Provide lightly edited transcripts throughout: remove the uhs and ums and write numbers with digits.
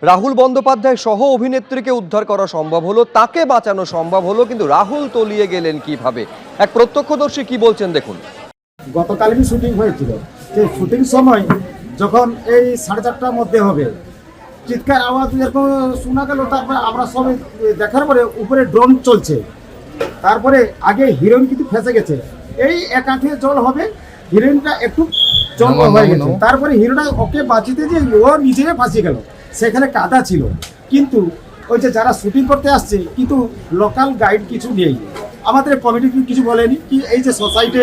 রাহুল বন্দ্যোপাধ্যায় সহ অভিনেত্রীকে উদ্ধার করা সম্ভব হলো, তাকে বাঁচানো সম্ভব হলো, কিন্তু রাহুল তলিয়ে গেলেন কিভাবে? এক প্রত্যক্ষদর্শী কি বলছেন দেখুন। গতকালই শুটিং হয়েছিল, সেই শুটিং সময় যখন এই 4:30টার মধ্যে হবে, চিৎকার আওয়াজ এরকম শোনা গেল। তারপরে আমরা সবাই দেখার পরে উপরে ড্রোন চলছে। তারপরে আগে হিরোইন কিন্তু ফেঁসে গেছে, এই এক আঁঠে জল হবে, হিরোইনটা একটু জল হয়ে গেছে। তারপরে হিরোটা ওকে বাঁচিতে যে ও নিজেই ফাঁসি গেল, সেখানে কাদা ছিল। কিন্তু ওই যে যারা শুটিং করতে আসছে, কিন্তু লোকাল গাইড কিছু নেই, আমাদের কমিটি কিছু বলেনি, কি এই যে সোসাইটি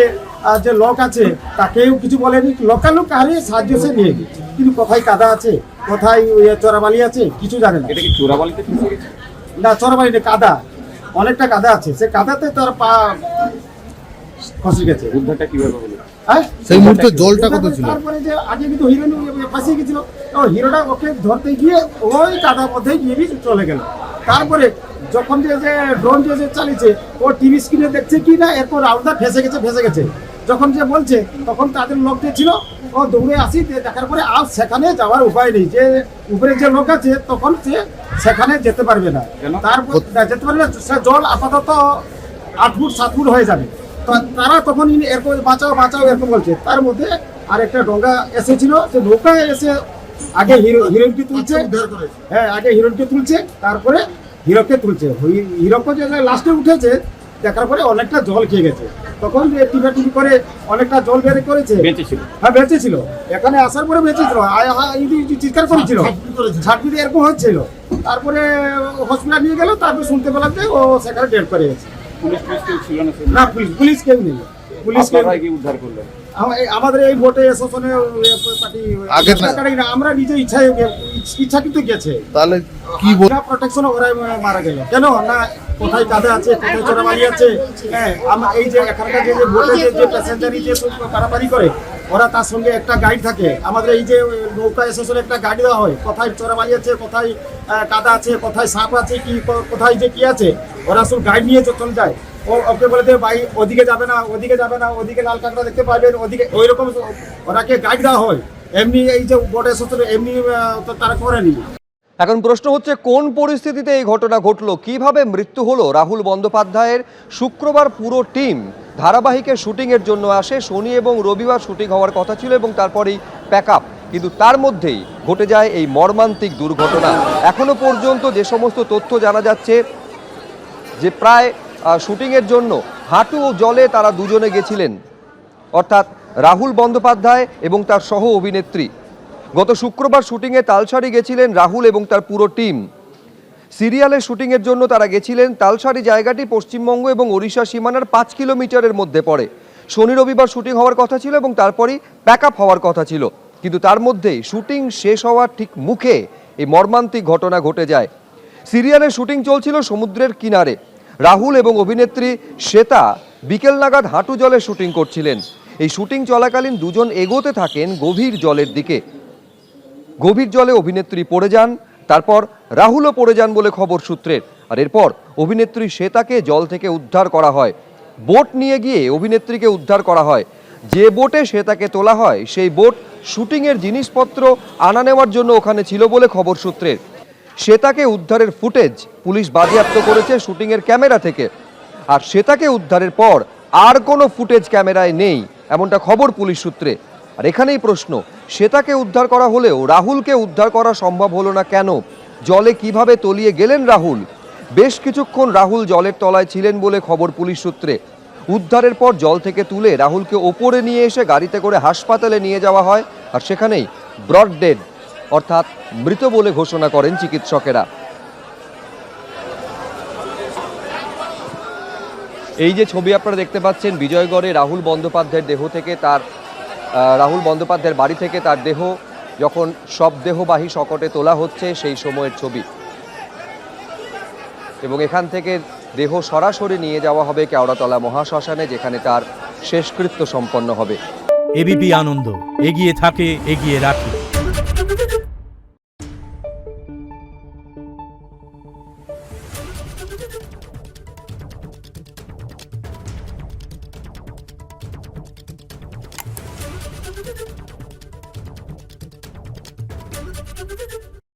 যে লোক আছে তাকেও কিছু বলেনি, লোকাল লোক কারে সাহায্য সে নিয়ে গেছে। কিন্তু কোথায় কাদা আছে, কোথায় চোরাবালি আছে কিছু জানে না। এটা কি চোরাবালিতে ফেসে গেছে? না, চোরাবালি নেই, কাদা, অনেকটা কাদা আছে, সে কাদাতে তার পা ফসে গেছে। উদ্ধারটা কিভাবে হলো? হ্যাঁ, সেই মুহূর্তে জলটা কত ছিল? তারপরে যে আগে কিন্তু হিরোইন ফাঁসিয়ে গেছিল, হিরোটা ওকে ধরতে গিয়ে ওই কাদার মধ্যে গিয়ে চলে গেল। তারপরে যখন যে ড্রোন যে চালিয়েছে, ও টিভি স্ক্রিনে দেখছে কি না, এরপর রাউন্ডার ফেসে গেছে। যখন যে বলছে, তখন তাদের লোক যে ছিল ও দৌড়ে আসি, দেখার পরে আর সেখানে যাওয়ার উপায় নেই, যে উপরে যে লোক আছে তখন সে সেখানে যেতে পারবে না। তারপর যেতে পারবে না, সে জল আপাতত 8 ফুট 7 ফুট হয়ে যাবে। তারা তখন এরকম বাঁচাও এরকম বলছে। তার মধ্যে আরেকটা ডঙ্গা এসেছিল, সে নৌকা এসে আগে হিরোইনকে তুলছে। হ্যাঁ, আগে হিরোইনকে তুলছে, তারপরে হিরোকে তুলছে। হিরোকে যে লাস্টে উঠেছে, দেখার পরে অনেকটা জল খেয়ে গেছে। তখন যে টিপি করে অনেকটা জল বের করেছে। হ্যাঁ, বেঁচেছিল, এখানে আসার পরে বেঁচেছিল, চিৎকার করেছিল, ঝাঁটপিটি এরকম হচ্ছিল। তারপরে হসপিটাল নিয়ে গেল, তারপরে শুনতে পেলাম যে ও সেখানে ডেড করে গেছে। না, পুলিশ কেউ নেই। পুলিশ কি উদ্ধার করলেন? আমাদের এই ভোটে শোষণে পার্টি আমরা নিজে ইচ্ছাকৃত গেছে। তাহলে কি প্রোটেকশন ওরাই মারা গেল কেন না? কোথায় কাদা আছে, কোথায় চোরাবালি আছে। হ্যাঁ, এই যে এখানকার যে ভোটে যে প্যাসেঞ্জারি যে পারাপারি করে, ওরা তার সঙ্গে একটা গাইড থাকে। আমাদের এই যে নৌকা এসেছিল, একটা গাইড দেওয়া হয়, কোথায় চোরাবালি আছে, কোথায় কাদা আছে, কোথায় সাপ আছে, কি কোথায় যে কি আছে, ওরা সব গাইড নিয়ে চলে যায়। ওকে বলে দেবে ভাই ওদিকে যাবে না, ওদিকে লাল কাঁকড়া দেখতে পাবেন, ওদিকে ওই রকম ওরাকে গাইড দেওয়া হয়। এমনি এই যে বোট এসেছিল এমনি তারা করেনি। এখন প্রশ্ন হচ্ছে, কোন পরিস্থিতিতে এই ঘটনা ঘটলো, কিভাবে মৃত্যু হলো রাহুল বন্দ্যোপাধ্যায়ের? শুক্রবার পুরো টিম ধারাবাহিকের শুটিংয়ের জন্য আসে। শনি এবং রবিবার শুটিং হওয়ার কথা ছিল এবং তারপরেই প্যাক আপ, কিন্তু তার মধ্যেই ঘটে যায় এই মর্মান্তিক দুর্ঘটনা। এখনো পর্যন্ত যে সমস্ত তথ্য জানা যাচ্ছে, যে প্রায় শুটিংয়ের জন্য হাঁটু জলে তারা দুজনে গেছিলেন, অর্থাৎ রাহুল বন্দ্যোপাধ্যায় এবং তার সহ অভিনেত্রী। গত শুক্রবার শুটিংয়ে তালসারি গেছিলেন রাহুল এবং তার পুরো টিম। সিরিয়ালের শুটিংয়ের জন্য তারা গেছিলেন। তালসারি জায়গাটি পশ্চিমবঙ্গ এবং ওড়িশা সীমানার 5 কিলোমিটারের মধ্যে পড়ে। শনি রবিবার শুটিং হওয়ার কথা ছিল এবং তারপরই প্যাক আপ হওয়ার কথা ছিল, কিন্তু তার মধ্যেই শুটিং শেষ হওয়ার ঠিক মুখে এই মর্মান্তিক ঘটনা ঘটে যায়। সিরিয়ালের শুটিং চলছিল সমুদ্রের কিনারে। রাহুল এবং অভিনেত্রী শ্বেতা বিকেল নাগাদ হাঁটু জলে শুটিং করছিলেন। এই শুটিং চলাকালীন দুজন এগোতে থাকেন গভীর জলের দিকে। গভীর জলে অভিনেত্রী পড়ে যান, তারপর রাহুলও পড়ে যান বলে খবর সূত্রের। আর এরপর অভিনেত্রী শ্বেতাকে জল থেকে উদ্ধার করা হয়। বোট নিয়ে গিয়ে অভিনেত্রীকে উদ্ধার করা হয়। যে বোটে শ্বেতাকে তোলা হয়, সেই বোট শুটিংয়ের জিনিসপত্র আনা নেওয়ার জন্য ওখানে ছিল বলে খবর সূত্রের। শ্বেতাকে উদ্ধারের ফুটেজ পুলিশ বাজেয়াপ্ত করেছে শুটিংয়ের ক্যামেরা থেকে। আর শ্বেতাকে উদ্ধারের পর আর কোনো ফুটেজ ক্যামেরায় নেই, এমনটা খবর পুলিশ সূত্রে। আর এখানেই প্রশ্ন, শ্বেতাকে উদ্ধার করা হলেও রাহুলকে উদ্ধার করা সম্ভব হলো না কেন? জলে কিভাবে তলিয়ে গেলেন রাহুল? বেশ কিছুক্ষণ রাহুল জলের তলায় ছিলেন বলে খবর পুলিশ সূত্রে। উদ্ধারের পর জল থেকে তুলে রাহুলকে ওপরে নিয়ে এসে গাড়িতে করে হাসপাতালে নিয়ে যাওয়া হয়, আর সেখানেই ব্রড ডেড অর্থাৎ মৃত বলে ঘোষণা করেন চিকিৎসকেরা। এই যে ছবি আপনারা দেখতে পাচ্ছেন, বিজয়গড়ে রাহুল বন্দ্যোপাধ্যায়ের দেহ থেকে রাহুল বন্দ্যোপাধ্যায়ের বাড়ি থেকে তার দেহ যখন সব দেহবাহী শকটে তোলা হচ্ছে, সেই সময়ের ছবি। এবং এখান থেকে দেহ সরাসরি নিয়ে যাওয়া হবে কেওড়াতলা মহাশ্মশানে, যেখানে তার শেষকৃত্য সম্পন্ন হবে। এবিপি আনন্দ, এগিয়ে থাকে, এগিয়ে রাখে।